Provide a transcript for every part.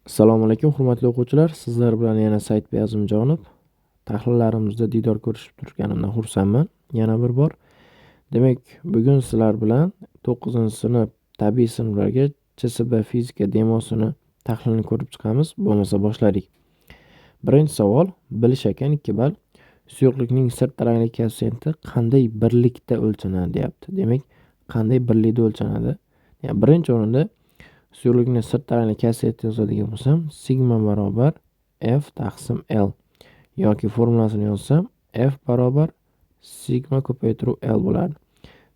Assalomu alaykum, hurmatli o'quvchilar. Sizlar bilan yana Said Beyazimjonov. Tahlillarimizda diydor ko'rishib turganimdan xursandman. Yana bir bor. Demak, bugun sizlar bilan 9-sinf tabiiy sinflarga CSB fizika demosini tahlilini ko'rib chiqamiz. Bo'lmasa boshladik. Birinchi savol, bilish ekan 2 ball. Suyuqlikning sirt taranglik koeffitsiyenti qanday birlikda o'lchanadi deyapti. Demak, qanday birlikda o'lchanadi? Yani birinchi o'rinda suyuqlikni sirt taranglik koeffitsiyenti yozadigan bo'lsam, sigma barobar F taqsim L yoki formulasini yozsam, F barobar sigma ko'paytiruv L bo'ladi.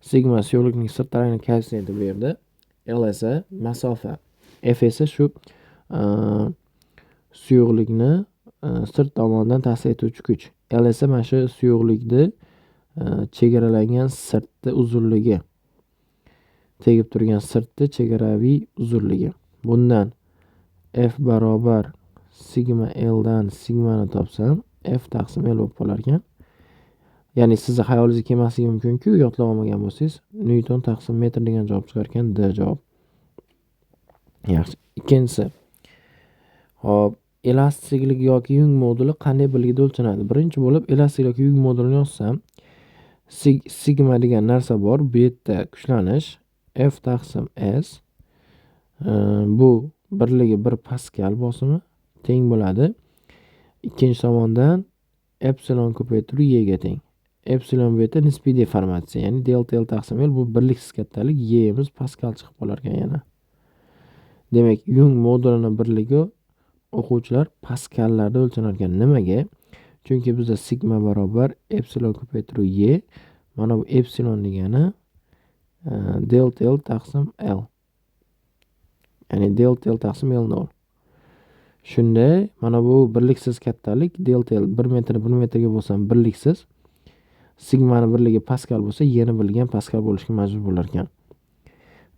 Sigma suyuqlikning sirt taranglik koeffitsiyenti bu yerda, L esa masofa, F esa shu suyuqlikni sirt tomonidan ta'sir etuvchi kuch. L esa mana shu suyuqlikni chegaralangan sirtni uzunligi. Tegib turgan sirtni chegaraviy uzunligi. Bundan F barobar sigma L dan sigmani topsam, F taqsim L bo'lib qolar ekan. Ya'ni sizni xayolingizga kelmasligi mumkin-ku, yodlab olmagan bo'lsangiz, Newton taqsim metr degan javob chiqar ekan, D javob. Yaxshi. Ikkinchisi. Hop, elastiklik yoki yung moduli qanday birlikda o'lchanadi? Birinchi bo'lib, elastiklik yoki yung modulini yozsam, sigma degan narsa bor, bu yerda kuchlanish F taqsim S. Bu birligi 1 paskal bosimi teng bo'ladi. Ikkinchi tomondan epsilon ko'paytiruv y ga teng. Epsilon bu yerda nisbiy deformatsiya, ya'ni delta L taqsim L bu birliksiz kattalik, y imiz paskal chiqib qolar ekan yana. Demak, yung modulining birligi o'quvchilar paskallarda o'lchanar ekan. Nimaga? Chunki bizda sigma barobar epsilon ko'paytiruv y, mana bu epsilon degani delta L taqsim L. Ya'ni delta L taqsim L 0. Shunday, mana bu birliksiz kattalik delta L 1 metr 1 metrga bo'lsam birliksiz, sigmani birligi paskal bo'lsa, y'ni birligi ham paskal bo'lishga majbur bo'lar ekan.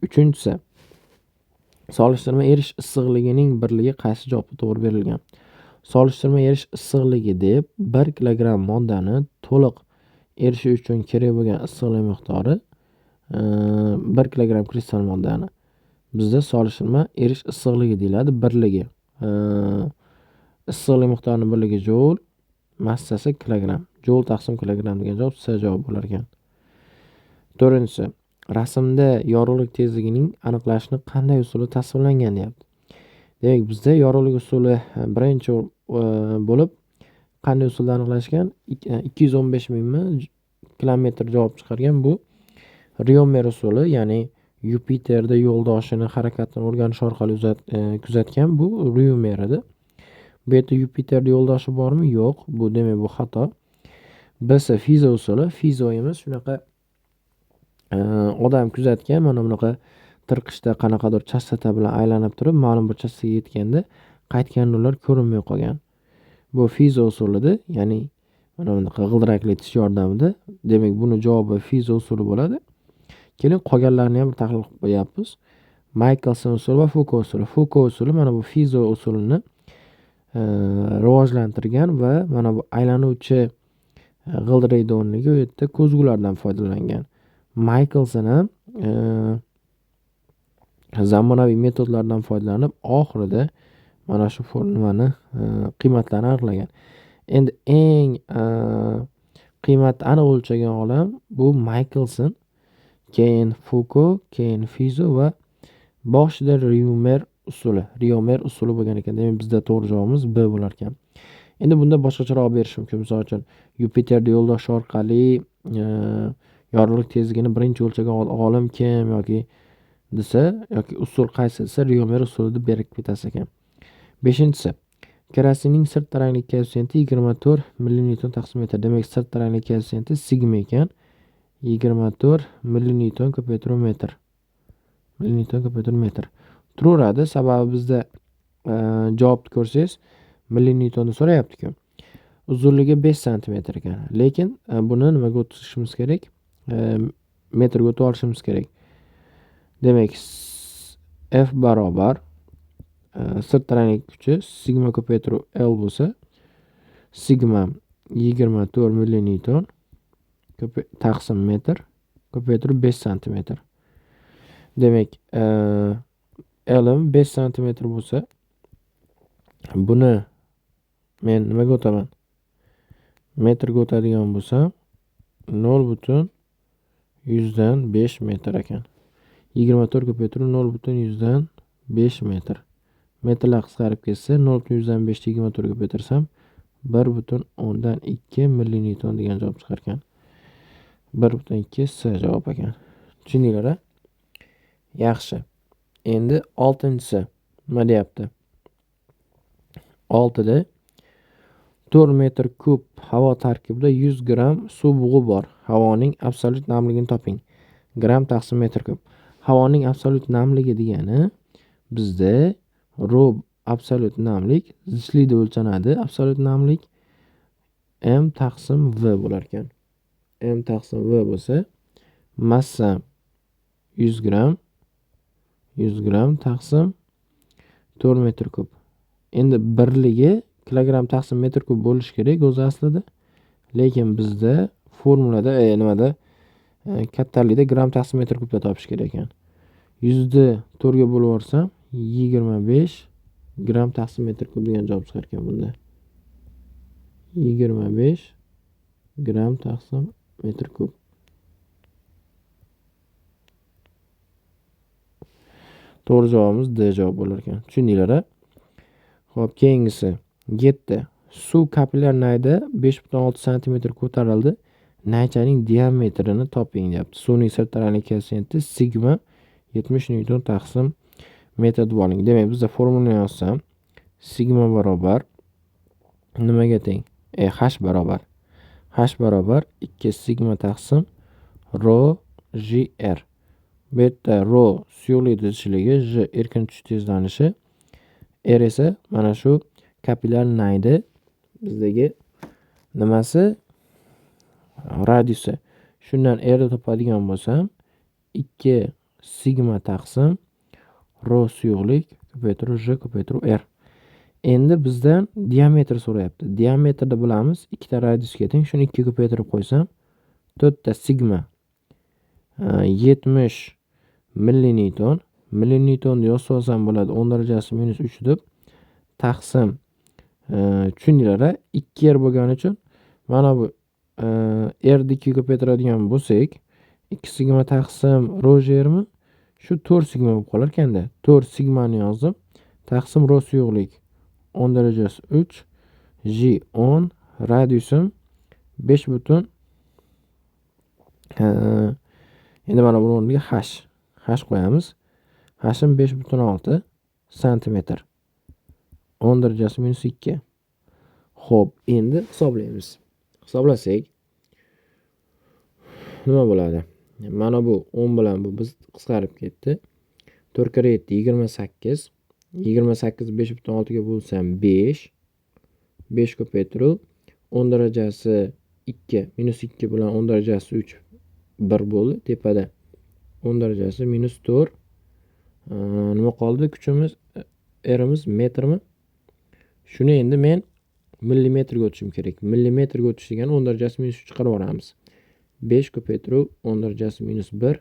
Uchinchisi, solishtirma erish issiqligining birligi qaysi javobga to'g'ri berilgan? Solishtirma erish issiqligi deb 1 kilogramm moddani to'liq erishi uchun kerak bo'lgan issiqlik miqdori 1 kilogramm kristal moddani. Bizda solishtirma erish issiqligi deyiladi, birligi. Issiqlik miqdorining birligi joul, massasi kilogramm. Joul taqsim kilogramm degan javob C javob bo'lar ekan. To'rtinchisi, rasmda yorug'lik tezligining aniqlashini qanday usuli tasvirlangan deyapti. Demak, bizda yorug'lik usuli birinchi bo'lib qanday usulda aniqlashgan? 215 mingmi kilometr javob chiqargan. Bu Riomer usuli, ya'ni Yupiterda yo'ldoshini harakatini o'rganish orqali kuzatgan bu Riomer edi. Bu yerda Yupiterda yo'ldoshi bormi? Yo'q. Bu demak bu xato. Biz Fizo usuli, Fizo emas, shunaqa odam kuzatgan, mana bunaqa tirqishda qanaqadir chastota bilan aylanib turib, ma'lum bir chastotaga yetganda qaytgan nurlar ko'rinmay qolgan. Bu Fizo usulida, ya'ni mana bunaqa g'ildirakli tish yordamida. Demak, buni javobi Fizo usuli bo'ladi. Keling, qolganlarini ham bir tahlil qilib qo'yapmiz. Michelson usuli va Foucault usuli. Foucault usuli mana bu Fizo usulini rivojlantirgan va mana bu aylanuvchi g'ildirakda o'rniga u yerda ko'zgulardan foydalangan. Michelson ham zamonaviy metodlardan foydalanib, oxirida mana shu nimani qiymatlarini aniqlagan. Endi eng qiymatni aniq o'lchagan olam bu Michelson, keyin Foucault, keyin Fizo va boshida Riomer usuli bo'lgan ekan. Demak, bizda to'g'ri javobimiz B bo'lar ekan. Endi bunda boshqacharoq berish mumkin. Misol uchun, Yupiterda yo'ldosh orqali yorug'lik tezligini birinchi o'lchagan olim kim yoki desa, yoki usul qaysi desa, Riomer usuli deb berib ketasiz ekan. 5-si, kerosinning sirt taranglik koeffitsiyenti 24 mN taqsim metr. Demak, sirt taranglik koeffitsiyenti sigma ekan. 24 mN ko'paytiruv metr. Turaveradi, sababi bizda javobni ko'rsangiz mN so'rayapti-ku. Uzunligi 5 cm ekan. Lekin buni nimaga o'tkazishimiz kerak? Metrga o'tib olishimiz kerak. Demak, F barobar sirt taranglik kuchi sigma ko'paytiruv L bo'lsa, sigma 24 mN taqsim metr ko'paytiruv 5 cm. Demak, L 5 cm bo'lsa, Buni men nimaga o'taman? Metrga o'tadigan bo'lsam 0,5 metr ekan. 24 ko'paytirib 0,5 metr. Metrlar qisqarib ketsa 0,5 24 ko'paytirsam 1,2 millinewton degan javob chiqar ekan. 1,2 S javob ekan. Tushundinglar-a? Yaxshi. Endi 6-si nima deyapti? 6da 4 metr kub havo tarkibida 100 gram suv bug'i bor. Havoning absolyut namligini toping. Gram taqsim metr kub. Havoning absolyut namligi degani bizda rho absolyut namlik zichlikda o'lchanadi. Absolyut namlik m taqsim v bo'lar ekan. M taqsim v bo'lsa, massa 100 gram taqsim 4 metr kub. Endi birligi kilogram taqsim metr kub bo'lishi kerak o'zi aslida. Lekin bizda formulada kattalikda gram taqsim metr kubda topish kerak ekan. 100 ni 4 ga bo'lib yuborsam 25 gram taqsim metr kub degan javob chiqar ekan bunda. 25 gram taqsim metr kub. To'g'ri javobimiz D javob bo'lar ekan. Tushundinglar-a? Xo'p, keyingisi 7. Suv kapillyar nayda 5,6 cm ko'tarildi. Naychaning diametrini toping deyapti. Suvning sirtaralik koeffitsiyenti sigma 70 newton taqsim metr deb oling. Demak, bizda formulani yozsam, sigma barobar nimaga teng? H barobar. H barobar 2 sigma taqsim rho gr. Bu yerda rho suyuqlik zichligi, g erkin tush tezlanishi, r esa mana shu kapillyar naydi bizdagi nimasi? Radiusi. Shundan r ni topadigan bo'lsam 2 sigma taqsim rho suyuqlik ko'paytirib g ko'paytirib r. Endi bizdan diametr so'rayapti. Diametrni bilamiz, ikkita radiusga teng. Shuni 2 ko'paytirib qo'ysam 4 ta sigma 70 millinewton. Millinewtonni yozib olsam bo'ladi 10 darajasi minus 3 deb. Taqsim tushundinglar-a? 2 r bo'lgani uchun mana bu r ni 2 ko'paytiradigan bo'lsak 2 sigma taqsim rho g'mi shu 4 sigma bo'lib qolar ekanda. 4 sigmani yozdim. Taqsim rho suyuqlik 10 darajasi 3 g 10 radiusim 5 butun endi mana buni o'rniga h qo'yamiz. H'im 5,6 santimetr. 10 darajasi minus 2. Xo'p, endi hisoblaymiz. Hisoblasak nima bo'ladi? Mana bu 10 bilan bu biz qisqarib ketdi. 4 kira 7 28. 28 5,6 ga bo'lsam 5. 5 ko'paytirib 10 darajasi 2 minus 2 bilan 10 darajasi 3 1 bo'ldi. Tepada 10 darajasi minus 4. Nima qoldi? Kuchimiz r'imiz metrmi? Shuni endi men millimetrga o'tishim kerak. Millimetrga o'tish degani 10 darajasi minus 3 chiqarib olamiz. 5 ko'paytirib 10 darajasi minus 1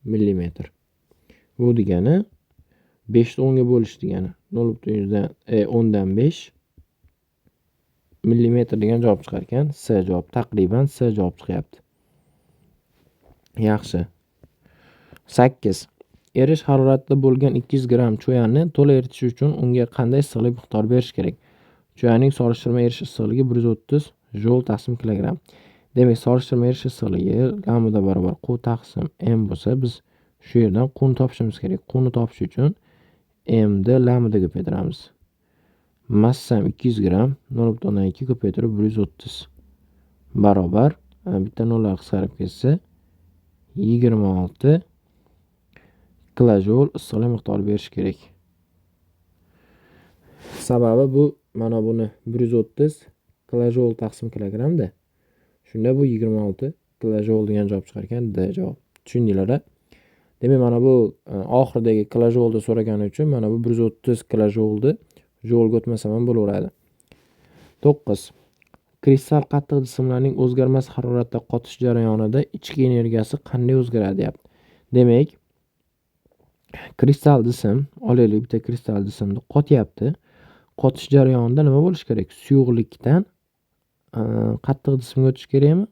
millimetr. Bu degani 5 ni 10 ga bo'lish degani 10 dan 5 millimetr degan javob chiqar ekan. S javob. Taqriban S javob chiqyapti. Yaxshi. 8. Erish haroratida bo'lgan 200 gram cho'yanni to'la eritish uchun unga qanday issiqlik miqdori berish kerak? Cho'yanning solishtirma erish issiqligi 130 joule taqsim kilogram. Demak, solishtirma erish issiqligi lambda barobar Q taqsim m bo'lsa, biz shu yerdan Qni topishimiz kerak. Qni topish uchun m ni lambda ko'paytiramiz. Massam 200 gram 0,2 ko'paytirib 130 barobar bitta nollar qisqarib ketsa 26 kilojoule issiqlik miqdori berish kerak. Sababi bu mana buni 130 kilojoule taqsim kilogramda. Shunda bu 26 kilojoule degan javob chiqar ekan. D javob. Tushundinglar-a? Demak, mana bu oxiridagi kilojoulni so'ragani uchun mana bu 130 kilojoulni joulga o'tmasam ham bo'laveradi. 9. Kristal qattiq jismlarning o'zgarmas haroratda qotish jarayonida ichki energiyasi qanday o'zgaradi deyapti. Demak, kristal jism, olaylik bitta kristal jismni qotyapti. qotish jarayonida nima bo'lishi kerak? Suyuqlikdan qattiq jismga o'tish kerakmi?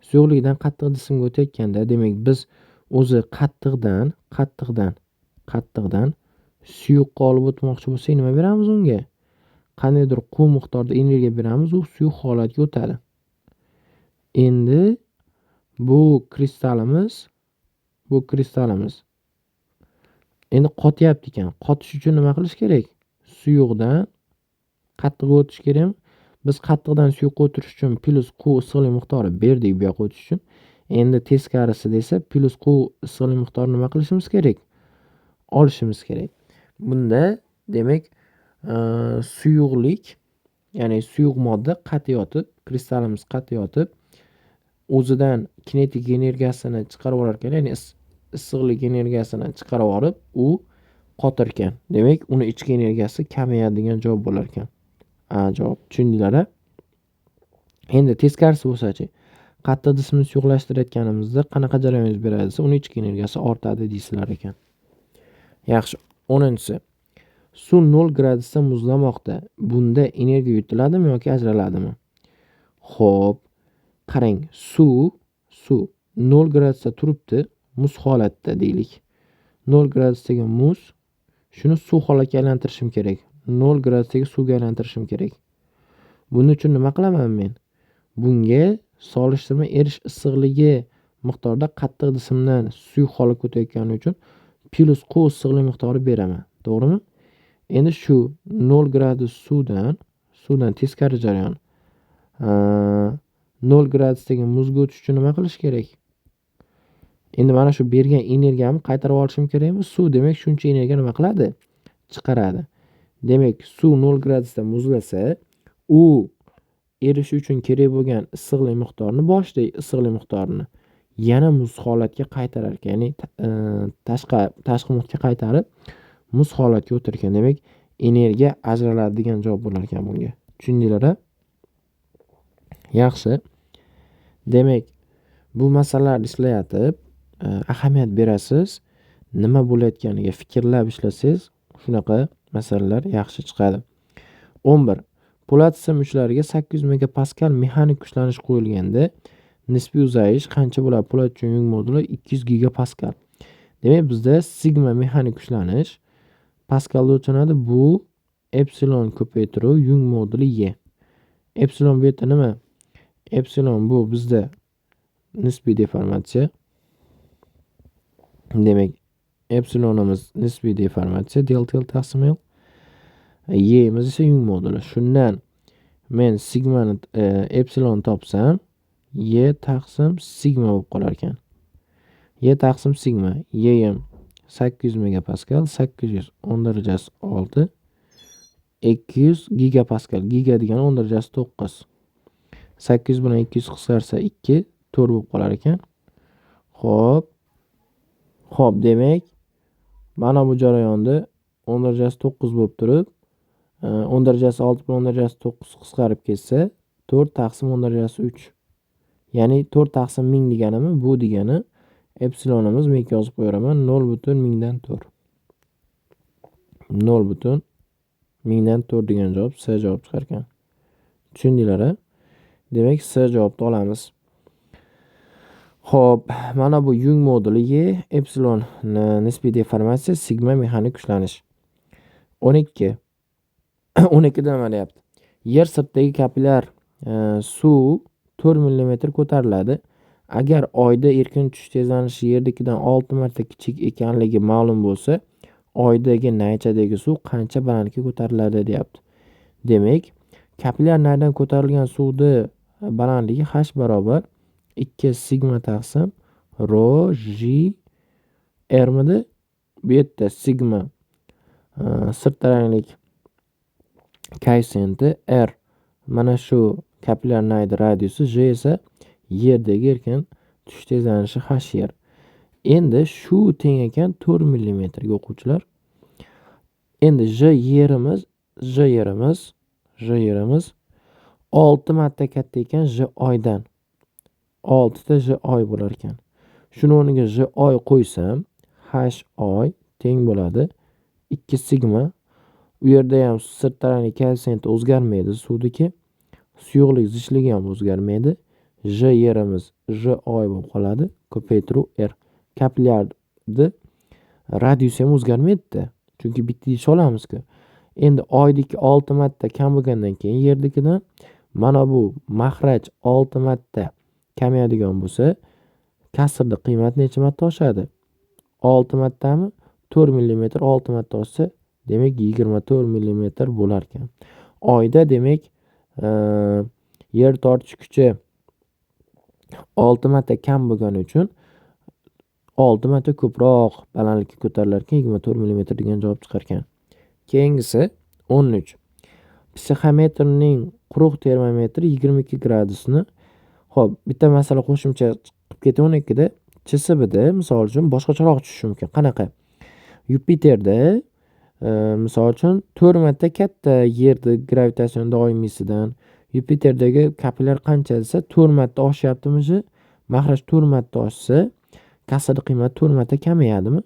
Suyuqlikdan qattiq jismga o'tayotganda, demak biz o'zi qattiqdan suyuqqa olib o'tmoqchi bo'lsak, nima beramiz unga? Qandaydir quv miqdorida energiya beramiz, u suyuq holatga o'tadi. Endi bu kristalimiz endi qotyapti ekan. Qotish uchun nima qilish kerak? Suyuqdan qattiqqa o'tish kerakmi? Biz qattiqdan suyuqqa o'tish uchun plus quv issiqlik miqdori berdik bu yoqqa o'tish uchun. Endi teskarisi desa, plus quv issiqlik miqdorini nima qilishimiz kerak? Olishimiz kerak. Bunda demak suyuqlik, ya'ni suyuq modda qatiyotib, kristalimiz qatiyotib, o'zidan kinetik energiyasini chiqarib olar ekan, ya'ni issiqlik energiyasini chiqarib olib, u qotir ekan. Demak, uni ichki energiyasi kamayadigan javob bo'lar ekan. Javob. Tushundinglar-a? Endi teskarisi bo'lsa-chi, qattiq jismni suyuqlashtirayotganimizda qanaqa jarayon yuz beradi desa, uni ichki energiyasi ortadi deysizlar ekan. Yaxshi. 10-si. Suv 0 gradusda muzlamoqda. Bunda energiya yutiladimi yoki ajraladimi? Xo'p, qarang, suv 0 gradusda turibdi, muz holatda deylik. 0 gradusdagi muz, shuni suv holatiga aylantirishim kerak. 0 gradusdagi suvga aylantirishim kerak. Buning uchun nima qilaman men? Bunga solishtirma erish issiqligi miqdorida qattiq jismdan suyuq holatga o'tayotgani uchun plus quv issiqlik miqdori beraman. To'g'rimi? Endi shu 0 gradus suvdan teskari jarayon 0 gradusdagi muzga o'tish uchun nima qilish kerak? Endi mana shu bergan energiyamni qaytarib olishim kerakmi? Suv demak shuncha energiya nima qiladi? Chiqaradi. Demak, suv 0 gradusda muzlasa, u erishi uchun kerak bo'lgan issiqlik miqdorini, boshdagi issiqlik miqdorini yana muz holatga qaytarar ekan. Ya'ni tashqi muhitga qaytarib muz holatga o'tar ekan. Demak, energiya ajraladi degan javob bo'lar ekan bunga. Tushundinglar-a? Yaxshi. Demak, bu masalalarni ishlayotib, ahamiyat berasiz. Nima bo'layotganiga fikrlab ishlasangiz, shunaqa masalalar yaxshi chiqadi. 11. Po'lat sim uchlariga 800 megapaskal mexanik kuchlanish qo'yilganda, nisbiy uzayish qancha bo'ladi? Po'lat uchun yung moduli 200 gigapaskal. Demak, bizda sigma mexanik kuchlanish paskalda o'lchanadi. Bu epsilon ko'paytiruv yung moduli y. Epsilon bu yerda nima? Epsilon bu bizda nisbiy deformatsiya. Demak, epsilonimiz nisbiy deformatsiya delta taqsim L. Y'imiz esa yung moduli. Shundan men sigmani epsilon topsam, y taqsim sigma bo'lib qolar ekan. Y taqsim sigma. Y ham 800 megapaskal, 800 10 darajasi 6, 200 gigapaskal. Giga degani 10 darajasi 9. 800 bilan 200 qisqarsa 2, 4 bo'lib qolar ekan. Xo'p, demak, mana bu jarayonda 10 darajasi 9 bo'lib turib, 10 darajasi 6 bilan 10 darajasi 9 qisqarib ketsa, 4 taqsim 10 darajasi 3. Ya'ni 4 taqsim 1000 deganimi? Bu degani epsilonimiz men yozib qo'yaraman 0.1000 0.1000 degan javob C javob chiqar ekan. Tushundinglar-a? Demak, C javobni olamiz. Xo'p, mana bu yung moduli Y, epsilon nisbiy deformatsiya, sigma mexanik kuchlanish. 12. 12da nima deyapti? Yer sirtidagi kapillyar suv 4 mm ko'tariladi. Agar oyda erkin tushish tezlanishi yerdagidan 6 marta kichik ekanligi ma'lum bo'lsa, oydagi naychadagi suv qancha balandlikka ko'tariladi deyapti. Demak, kapillyar naydan ko'tarilgan suvni balandligi h barobar 2 sigma taqsim rho j r midi? Bu yerda sigma sirt taranglik koeffitsiyenti, r mana shu kapillyar nayda radiusi, j esa yerdagi erkin tushish tezlanishi h yer. Endi shu teng ekan 4 mm ga o'quvchilar. Endi j yerimiz 6 marta katta ekan j oydan. 6 ta j oy bo'lar ekan. Shuni o'rniga j oy qo'ysam, h oy teng bo'ladi 2 sigma U yerda ham sirt taraning koeffitsiyenti o'zgarmaydi suvniki. Suyuqlik zichligi ham o'zgarmaydi. J yerimiz J oy bo'lib qoladi. Ko'paytiruv R. Kapillyarni radiusi ham o'zgarmaydi-da. Chunki bitta ish olamiz-ku. Endi oydagi 6 marta kam bo'lgandan keyin yerdagidan mana bu maxraj 6 marta kamayadigan bo'lsa, kasrning qiymati necha marta oshadi? 6 martami? 4 mm 6 marta oshsa, demak 24 mm bo'lar ekan. Oyda demak yer tortish kuchi 6 marta kam bo'lgani uchun 6 marta ko'proq balandlikka ko'tarilar ekan, 24 mm degan javob chiqar ekan. Keyingisi 13. Psixometrning quruq termometri 22 gradusni. Xo'p, bitta masala qo'shimcha qilib ketaman 12da. CSBda misol uchun boshqacharoq tushishi mumkin. Qanaqa? Yupiterda misol uchun 4 marta katta yerni gravitatsion doimiysidan Yupiterdagi kapillyar qancha desa 4 marta oshyaptimi? Maxraj 4 marta oshsa, kasrning qiymati 4 marta kamayadimi?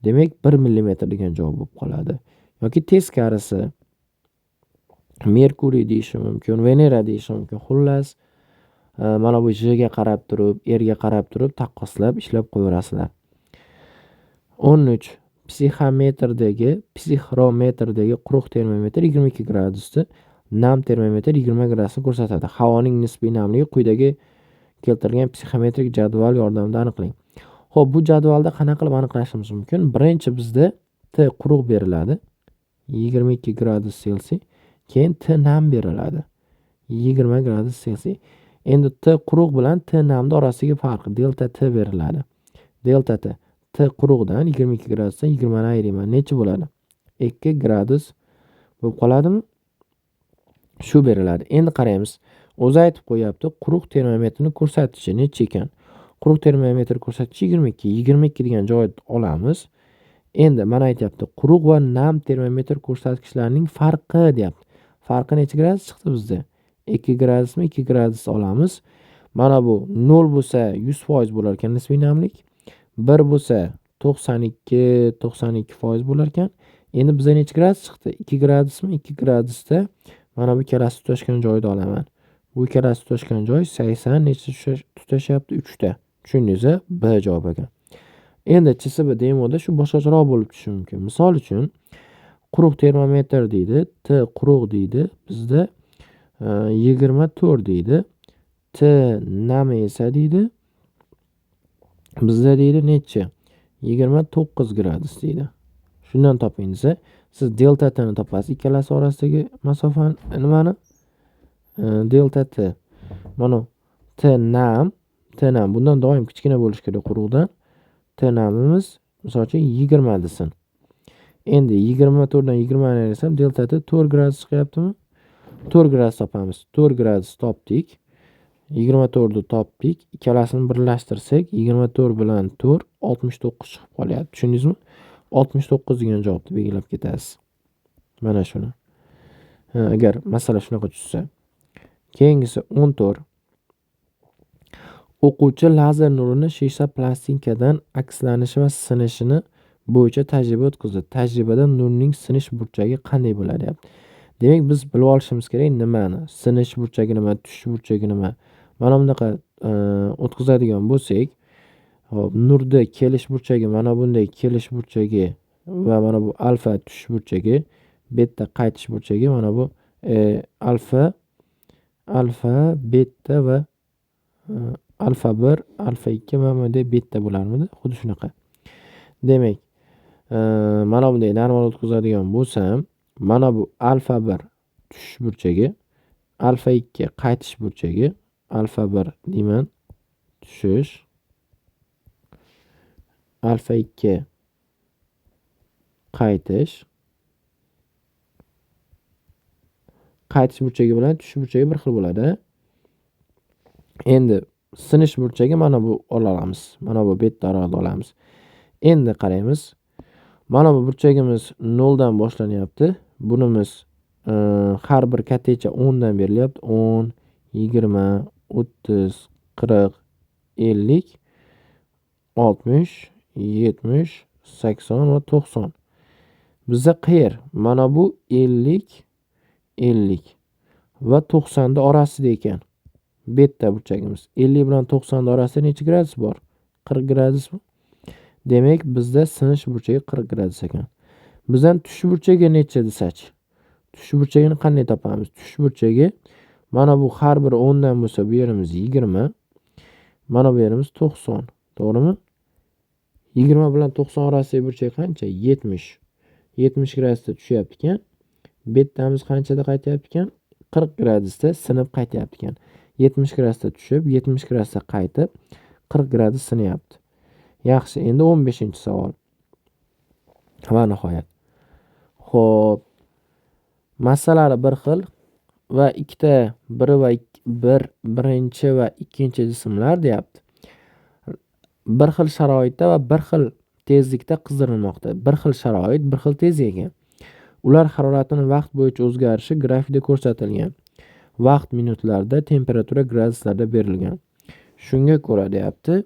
Demak 1 mm degan javob bo'lib qoladi. Yoki teskarisi Merkuriy deyish mumkin, Venera deyish mumkin. Xullas, mana bu Jga qarab turib, Rga qarab turib taqqoslab ishlab qo'yaverasizlar. 13. Psixrometrdagi quruq termometr 22 gradusda, nam termometr 20 gradusni ko'rsatadi. Havoning nisbiy namligi quyidagi keltirilgan psixometrik jadval yordamida aniqlang. Xo'p, bu jadvalda qanaqa qilib aniqlashimiz mumkin? Birinchi bizda T quruq beriladi. 22 gradus Selsiy. Keyin T nam beriladi. 20 gradus Selsiy. Endi T quruq bilan T namning orasidagi farq delta T beriladi. Delta T quruqdan 22 gradusdan 20 ni ayiraman. Necha bo'ladi? 2 gradus bo'lib qoladimi? Shu beriladi. Endi qaraymiz. O'zi aytib qo'yapti, quruq termometrning ko'rsatkichi necha ekan? Quruq termometr ko'rsatkichi 22. 22 degan joyni olamiz. Endi mana aytyapti, quruq va nam termometr ko'rsatkichlarining farqi deyapti. Farqi necha gradus chiqdi bizda? 2 gradusmi? 2 gradus olamiz. Mana bu 0 bo'lsa 100% bo'lar ekan nisbiy namlik. 1 bo'lsa 92% bo'lar ekan. Endi bizga necha gradus chiqdi? 2 gradusmi? 2 gradusda mana bu ikkalasi tutashgan joyni olaman. Bu ikkalasi tutashgan joy 80 necha tutashyapti? 3 ta. Tushundingizmi? B javob ekan. Endi CSB demoda shu boshqacharoq bo'lib tushishi mumkin. Misol uchun quruq termometr deydi, T quruq deydi, bizda 24 deydi. T nam esa deydi, bizda deydi necha? 29 gradus deydi. Shundan toping desa, siz delta T ni topasiz. Ikkalasi orasidagi masofani nimani? Delta T. Mana T nam bundan doim kichkina bo'lish kerak quruqdan. T namimiz misol uchun 20 desin. Endi 24 dan 20 ni ayirasam delta T 4 gradus chiqyaptimi? 4 gradus topamiz. 4 gradus topdik. 24 ni topdik. Ikkalasini birlashtirsak 24 bilan 4 69 chiqib qolyapti. Tushundingizmi? 69 degan javobni belgilab ketasiz. Mana shuni. Agar masala shunaqa tushsa. Keyingisi 14. O'quvchi lazer nurini shisha plastinkadan akslanishi va sinishini bo'yicha tajriba o'tkazdi. Tajribada nurning sinish burchagi qanday bo'ladi deyapti. Demak, biz bilib olishimiz kerak nimani? Sinish burchagi nima, tushish burchagi nima? Mana bunaqa o'tkazadigan bo'lsak, hop, nurda kelish burchagi mana bunday kelish burchagi va mana bu alfa tushish burchagi, beta qaytish burchagi, mana bu alfa, beta va alfa 1, alfa 2 mana bunday beta bo'larmidi? Xuddi shunaqa. Demak, mana bunday normal o'tkazadigan bo'lsam, mana bu alfa 1 tushish burchagi, alfa 2 qaytish burchagi, alfa 1 deyman, tushish, alfa 2 qaytish burchagi bilan tushish burchagi bir xil bo'ladi. Endi sinish burchagi mana bu olamiz. Mana bu beta orada olamiz. Endi qaraymiz. Mana bu burchagimiz 0 dan boshlanyapti. Bunimiz har bir kattacha 10 dan berilyapti. 10, 20, 30, 40, 50, 60, 70, 80 va 90. Bizda qayer? Mana bu 50 va 90 da orasida ekan. Beta burchagimiz. 50 bilan 90 da orasida necha gradus bor? 40 gradusmi? Demak, bizda sinish burchagi 40 gradus ekan. Bizdan tush burchagi necha desachi? Tush burchagini qanday topamiz? Tush burchagi mana bu har biri 10 dan bo'lsa, bu yerimiz 20. Mana bu yerimiz 90. To'g'rimi? 20 bilan 90 orasidagi burchak qancha? 70. 70 gradusda tushyapti ekan. Betamiz qanchada qaytyapti ekan? 40 gradusda sinib qaytyapti ekan. 70 gradusda tushib, 70 gradusda qaytib, 40 gradus sinyapti. Yaxshi, endi 15-savol. Va nihoyat. Xo'p, massalari bir xil va ikkita birinchi va ikkinchi jismlar deyapti. Bir xil sharoitda va bir xil tezlikda qizdirilmoqda. Bir xil sharoit, bir xil tezlik ekan. Ular haroratini vaqt bo'yicha o'zgarishi grafikda ko'rsatilgan. Vaqt minutlarda, temperatura graduslarda berilgan. Shunga ko'ra deyapti,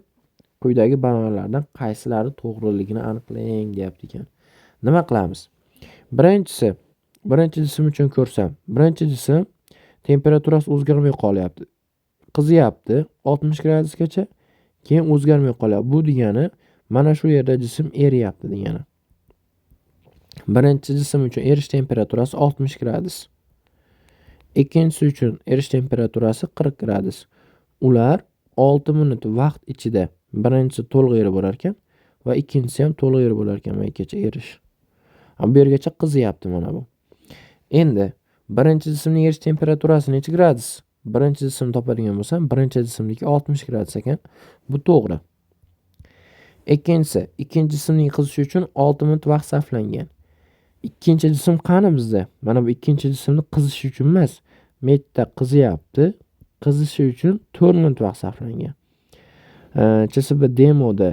quyidagi bayonolardan qaysilari to'g'riligini aniqlang deyapti ekan. Nima qilamiz? Birinchi jism uchun ko'rsam, birinchi jism temperaturasi o'zgarmay qolyapti. Qiziyapti 60 gradusgacha, keyin o'zgarmay qolyapti. Bu degani mana shu yerda jism eriyapti degani. Birinchi jism uchun erish temperaturasi 60 gradus. Ikkinchisi uchun erish temperaturasi 40 gradus. Ular 6 minut vaqt ichida birinchisi to'liq erib bo'lar ekan va ikkinchisi ham to'liq erib bo'lar ekan maygacha erish. Bu yergacha qiziyapti mana bu. Endi birinchi jismning erish temperaturasi necha gradus? Birinchi jismni topadigan bo'lsam, birinchi jismniki 60 gradus ekan. Bu to'g'ri. Ikkinchi jismning qizishi uchun 6 minut vaqt sarflangan. Ikkinchi jism qani bizda? Mana bu ikkinchi jismni qizishi uchun emas, metda qiziyapti. Qizishi uchun 4 minut vaqt sarflangan. CSB demoda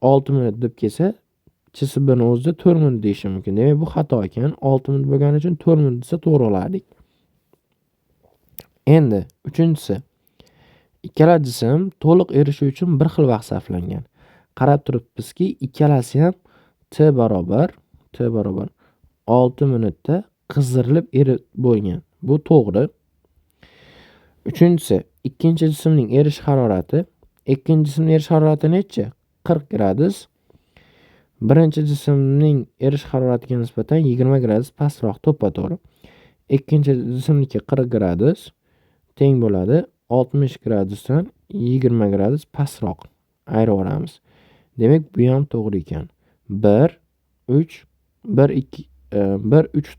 6 minut deb kelsa, CSBni o'zida 4 minut deyishi mumkin. Demak, bu xato ekan. 6 minut bo'lgani uchun 4 minut desa to'g'ri olardik. Endi uchinchisi. Ikkala jism to'liq erishi uchun bir xil vaqt sarflangan. Qarab turibmizki, ikkalasi ham T barobar 6 minutda qizdirilib erib bo'lgan. Bu to'g'ri. Uchinchisi, ikkinchi jismning erish harorati. Ikkinchi jismning erish harorati necha? 40 gradus. Birinchi jismning erish haroratiga nisbatan 20 gradus pastroq, to'ppa-to'g'ri. Ikkinchi jismniki 40 gradus teng bo'ladi 60 gradusdan 20 gradus pastroq. Ayirib olamiz. Demak, bu ham to'g'ri ekan. 1 3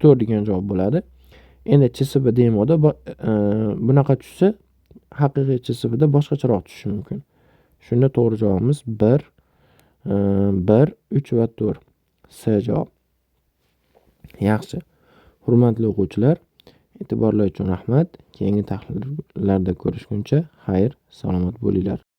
4 degan javob bo'ladi. Endi CSB demoda bunaqa tushsa, haqiqiy CSBda boshqacharoq tushishi mumkin. Shunda to'g'ri javobimiz 1 3 va 4. S javob. Yaxshi. Hurmatli o'quvchilar, e'tiborlar uchun rahmat. Keyingi tahlillarda ko'rishguncha xayr, salomat bo'linglar.